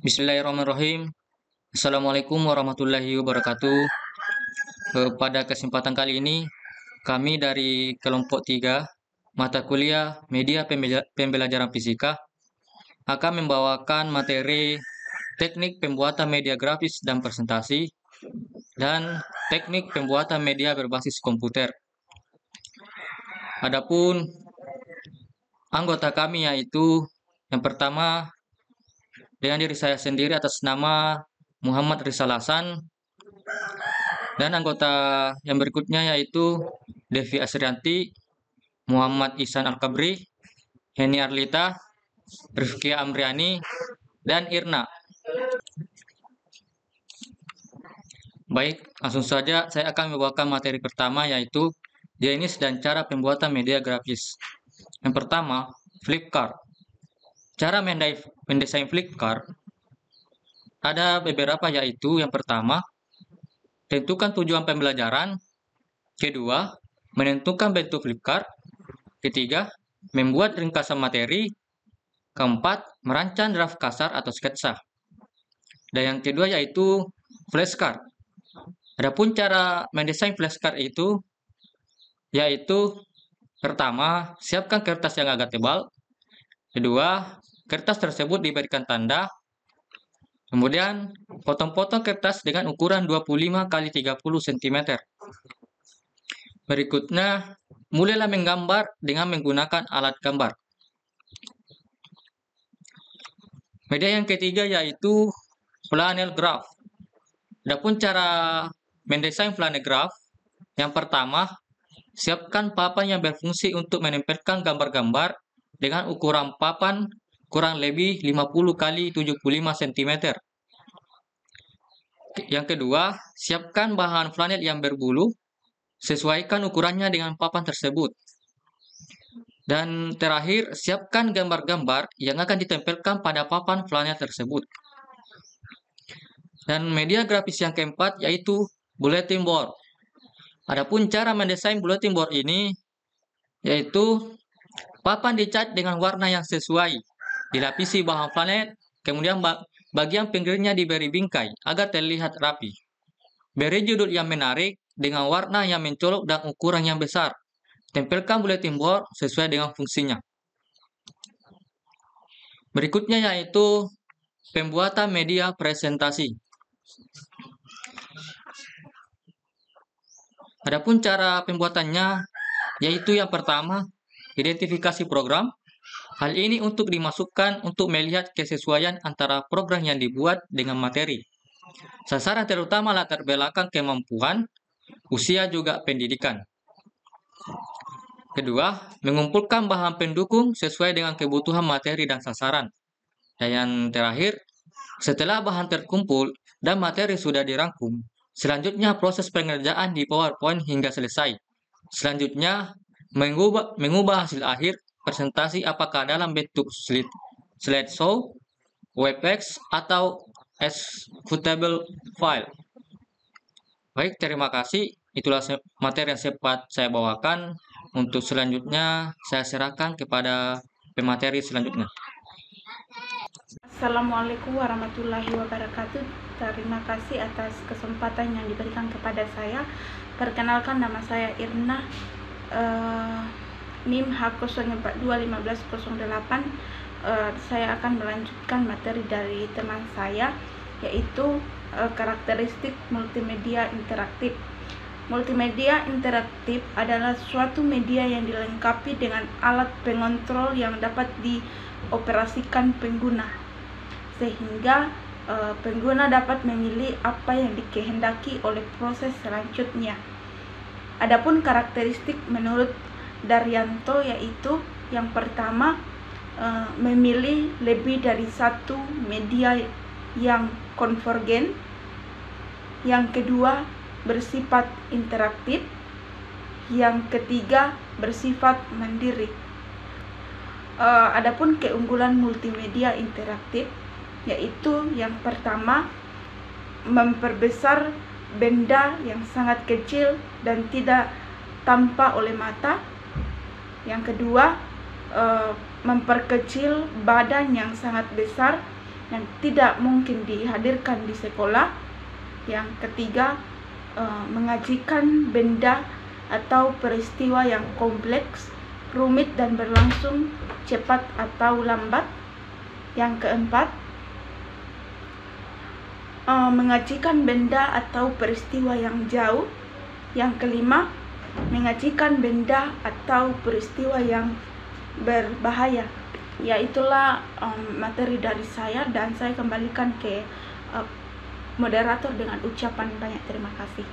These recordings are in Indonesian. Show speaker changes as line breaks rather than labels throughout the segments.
Bismillahirrahmanirrahim. Assalamualaikum warahmatullahi wabarakatuh. Pada kesempatan kali ini, kami dari kelompok 3, mata kuliah Media Pembelajaran Fisika, akan membawakan materi teknik pembuatan media grafis dan presentasi, dan teknik pembuatan media berbasis komputer. Adapun anggota kami yaitu yang pertama dengan diri saya sendiri atas nama Muhammad Rizal Hasan, dan anggota yang berikutnya yaitu Devi Asrianti, Muhammad Ihsan Al-Kabri, Heni Arlita, Rifkia Amriani, dan Irna. Baik, langsung saja saya akan membawakan materi pertama yaitu jenis dan cara pembuatan media grafis. Yang pertama, flipchart. Cara mendesain flipchart ada beberapa yaitu yang pertama, tentukan tujuan pembelajaran. Kedua, menentukan bentuk flipchart. Ketiga, membuat ringkasan materi. Keempat, merancang draft kasar atau sketsa. Dan yang kedua yaitu flashcard. Adapun cara mendesain flashcard itu yaitu pertama, siapkan kertas yang agak tebal. Kedua, kertas tersebut diberikan tanda. Kemudian, potong-potong kertas dengan ukuran 25 x 30 cm. Berikutnya, mulailah menggambar dengan menggunakan alat gambar. Media yang ketiga yaitu flannel graph. Adapun cara mendesain flannel graph, yang pertama, siapkan papan yang berfungsi untuk menempelkan gambar-gambar dengan ukuran papan kurang lebih 50 x 75 cm. Yang kedua, siapkan bahan flanel yang berbulu, sesuaikan ukurannya dengan papan tersebut. Dan terakhir, siapkan gambar-gambar yang akan ditempelkan pada papan flanel tersebut. Dan media grafis yang keempat yaitu bulletin board. Adapun cara mendesain bulletin board ini yaitu papan dicat dengan warna yang sesuai, dilapisi bahan flanel, kemudian bagian pinggirnya diberi bingkai agar terlihat rapi. Beri judul yang menarik dengan warna yang mencolok dan ukuran yang besar. Tempelkan bulletin board sesuai dengan fungsinya. Berikutnya yaitu pembuatan media presentasi. Adapun cara pembuatannya yaitu yang pertama, identifikasi program. Hal ini untuk dimasukkan untuk melihat kesesuaian antara program yang dibuat dengan materi. Sasaran terutama latar belakang kemampuan, usia juga pendidikan. Kedua, mengumpulkan bahan pendukung sesuai dengan kebutuhan materi dan sasaran. Dan yang terakhir, setelah bahan terkumpul dan materi sudah dirangkum, selanjutnya proses pengerjaan di PowerPoint hingga selesai. Selanjutnya, mengubah hasil akhir presentasi apakah dalam bentuk slideshow, WebEx, atau executable file. Baik, terima kasih. Itulah materi yang sempat saya bawakan. Untuk selanjutnya, saya serahkan kepada pemateri selanjutnya.
Assalamualaikum warahmatullahi wabarakatuh. Terima kasih atas kesempatan yang diberikan kepada saya. Perkenalkan, nama saya Irna, NIM H0421508. Saya akan melanjutkan materi dari teman saya, yaitu karakteristik multimedia interaktif. Multimedia interaktif adalah suatu media yang dilengkapi dengan alat pengontrol yang dapat dioperasikan pengguna, sehingga pengguna dapat memilih apa yang dikehendaki oleh proses selanjutnya. Adapun karakteristik menurut Daryanto yaitu yang pertama, memilih lebih dari satu media yang konvergen. Yang kedua, bersifat interaktif. Yang ketiga, bersifat mandiri. Adapun keunggulan multimedia interaktif yaitu yang pertama, memperbesar benda yang sangat kecil dan tidak tampak oleh mata. Yang kedua, memperkecil badan yang sangat besar yang tidak mungkin dihadirkan di sekolah. Yang ketiga, mengajikan benda atau peristiwa yang kompleks, rumit dan berlangsung cepat atau lambat. Yang keempat, mengajikan benda atau peristiwa yang jauh. Yang kelima, mengajikan benda atau peristiwa yang berbahaya. Ya, itulah materi dari saya, dan saya kembalikan ke moderator dengan ucapan banyak terima kasih.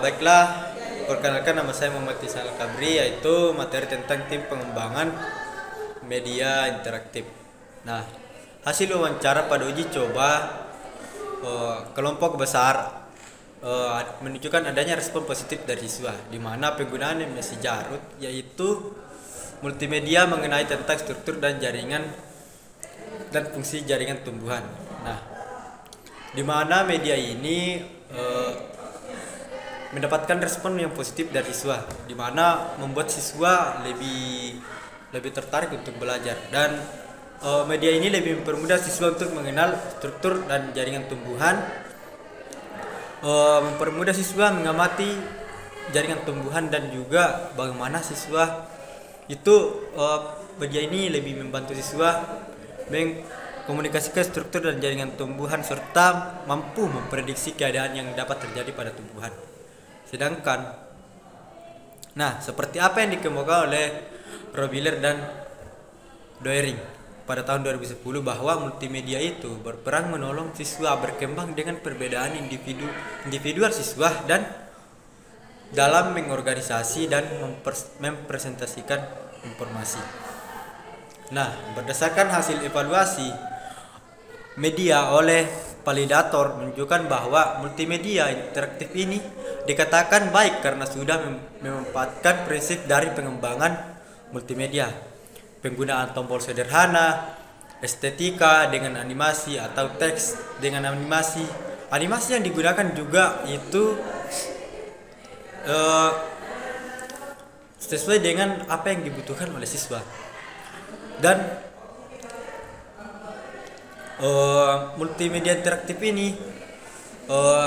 Baiklah, perkenalkan nama saya Muhammad Tisal Kabri, yaitu materi tentang tim pengembangan media interaktif. Nah, hasil wawancara pada uji coba kelompok besar menunjukkan adanya respon positif dari siswa, di mana penggunaan MSI Jarut yaitu multimedia mengenai tentang struktur dan jaringan dan fungsi jaringan tumbuhan. Nah, di mana media ini mendapatkan respon yang positif dari siswa, di mana membuat siswa lebih tertarik untuk belajar, dan media ini lebih mempermudah siswa untuk mengenal struktur dan jaringan tumbuhan, mempermudah siswa mengamati jaringan tumbuhan, dan juga bagaimana siswa itu media ini lebih membantu siswa mengkomunikasikan struktur dan jaringan tumbuhan serta mampu memprediksi keadaan yang dapat terjadi pada tumbuhan. Sedangkan, nah, seperti apa yang dikemukakan oleh Robiller dan Doering pada tahun 2010, bahwa multimedia itu berperan menolong siswa berkembang dengan perbedaan individual siswa dan dalam mengorganisasi dan mempresentasikan informasi. Nah, berdasarkan hasil evaluasi media oleh validator menunjukkan bahwa multimedia interaktif ini dikatakan baik karena sudah memanfaatkan prinsip dari pengembangan multimedia, penggunaan tombol sederhana, estetika dengan animasi atau teks dengan animasi. Animasi yang digunakan juga itu sesuai dengan apa yang dibutuhkan oleh siswa, dan multimedia interaktif ini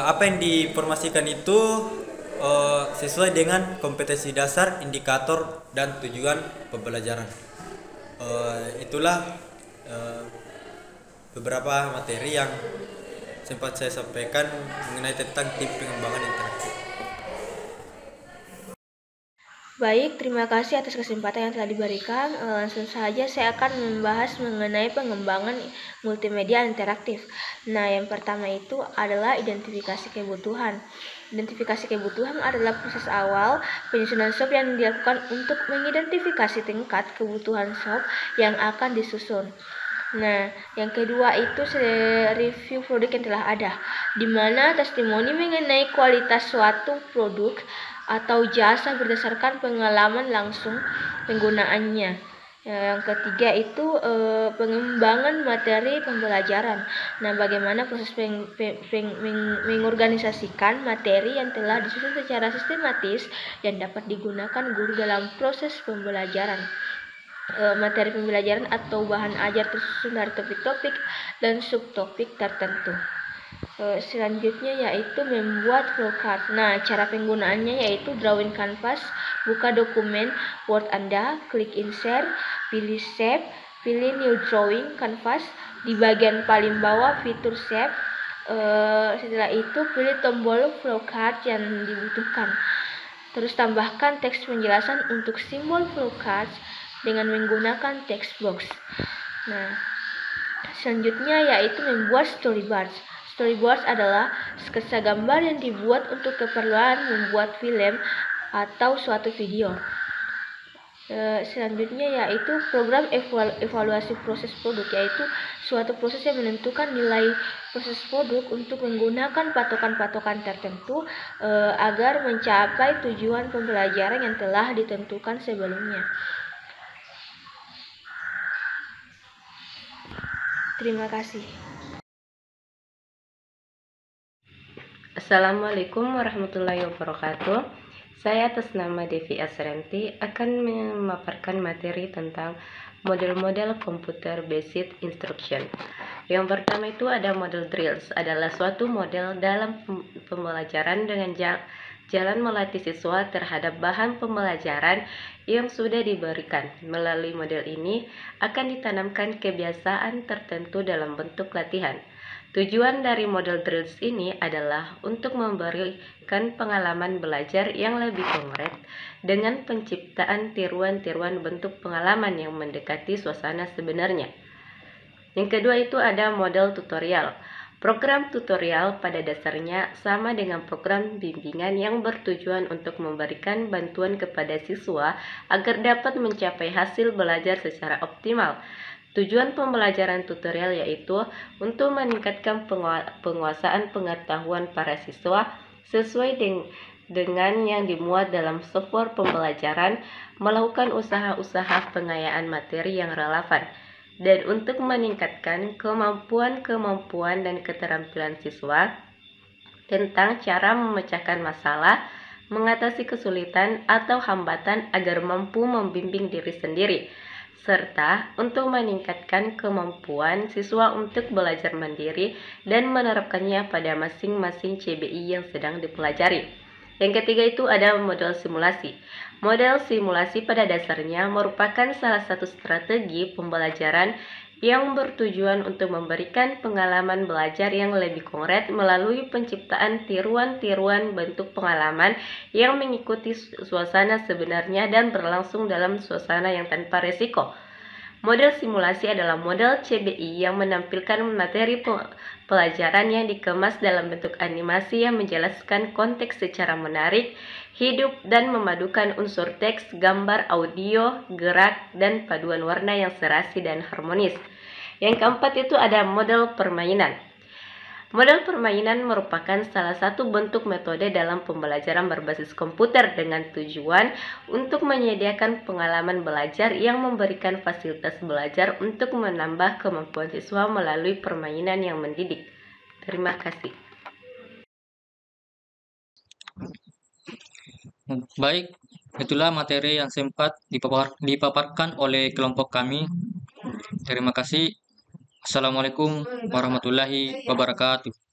apa yang diinformasikan itu sesuai dengan kompetensi dasar, indikator, dan tujuan pembelajaran. Itulah beberapa materi yang sempat saya sampaikan mengenai tentang tim pengembangan interaktif.
Baik, terima kasih atas kesempatan yang telah diberikan. Langsung saja saya akan membahas mengenai pengembangan multimedia interaktif. Nah, yang pertama itu adalah identifikasi kebutuhan. Identifikasi kebutuhan adalah proses awal penyusunan SOP yang dilakukan untuk mengidentifikasi tingkat kebutuhan SOP yang akan disusun. Nah, yang kedua itu review produk yang telah ada, di mana testimoni mengenai kualitas suatu produk atau jasa berdasarkan pengalaman langsung penggunaannya. Yang ketiga itu pengembangan materi pembelajaran. Nah, bagaimana proses mengorganisasikan materi yang telah disusun secara sistematis dan dapat digunakan guru dalam proses pembelajaran. Materi pembelajaran atau bahan ajar tersusun dari topik-topik dan subtopik tertentu. Selanjutnya yaitu membuat flowchart. Nah, cara penggunaannya yaitu drawing canvas, buka dokumen Word Anda, klik insert, pilih shape, pilih new drawing canvas, di bagian paling bawah fitur shape. Setelah itu pilih tombol flowchart yang dibutuhkan. Terus tambahkan teks penjelasan untuk simbol flowchart dengan menggunakan text box. Nah, selanjutnya yaitu membuat storyboards. Storyboards adalah sketsa gambar yang dibuat untuk keperluan membuat film atau suatu video. Selanjutnya yaitu program evaluasi proses produk, yaitu suatu proses yang menentukan nilai proses produk untuk menggunakan patokan-patokan tertentu agar mencapai tujuan pembelajaran yang telah ditentukan sebelumnya. Terima kasih.
Assalamualaikum warahmatullahi wabarakatuh. Saya atas nama Devi Asrenti akan memaparkan materi tentang model-model computer based instruction. Yang pertama itu ada model drills, adalah suatu model dalam pembelajaran dengan jalan melatih siswa terhadap bahan pembelajaran yang sudah diberikan. Melalui model ini akan ditanamkan kebiasaan tertentu dalam bentuk latihan. Tujuan dari model drills ini adalah untuk memberikan pengalaman belajar yang lebih konkret dengan penciptaan tiruan-tiruan bentuk pengalaman yang mendekati suasana sebenarnya. Yang kedua itu ada model tutorial. Program tutorial pada dasarnya sama dengan program bimbingan yang bertujuan untuk memberikan bantuan kepada siswa agar dapat mencapai hasil belajar secara optimal. Tujuan pembelajaran tutorial yaitu untuk meningkatkan penguasaan pengetahuan para siswa sesuai dengan yang dimuat dalam software pembelajaran, melakukan usaha-usaha pengayaan materi yang relevan, dan untuk meningkatkan kemampuan dan keterampilan siswa tentang cara memecahkan masalah, mengatasi kesulitan atau hambatan agar mampu membimbing diri sendiri, serta untuk meningkatkan kemampuan siswa untuk belajar mandiri dan menerapkannya pada masing-masing CBI yang sedang dipelajari. Yang ketiga itu ada model simulasi. Model simulasi pada dasarnya merupakan salah satu strategi pembelajaran yang bertujuan untuk memberikan pengalaman belajar yang lebih konkret melalui penciptaan tiruan-tiruan bentuk pengalaman yang mengikuti suasana sebenarnya dan berlangsung dalam suasana yang tanpa resiko. Model simulasi adalah model CBI yang menampilkan materi pelajaran yang dikemas dalam bentuk animasi yang menjelaskan konteks secara menarik, hidup, dan memadukan unsur teks, gambar, audio, gerak, dan paduan warna yang serasi dan harmonis. Yang keempat itu ada model permainan. Model permainan merupakan salah satu bentuk metode dalam pembelajaran berbasis komputer dengan tujuan untuk menyediakan pengalaman belajar yang memberikan fasilitas belajar untuk menambah kemampuan siswa melalui permainan yang mendidik. Terima kasih.
Baik, itulah materi yang sempat dipaparkan oleh kelompok kami. Terima kasih. Assalamualaikum warahmatullahi wabarakatuh.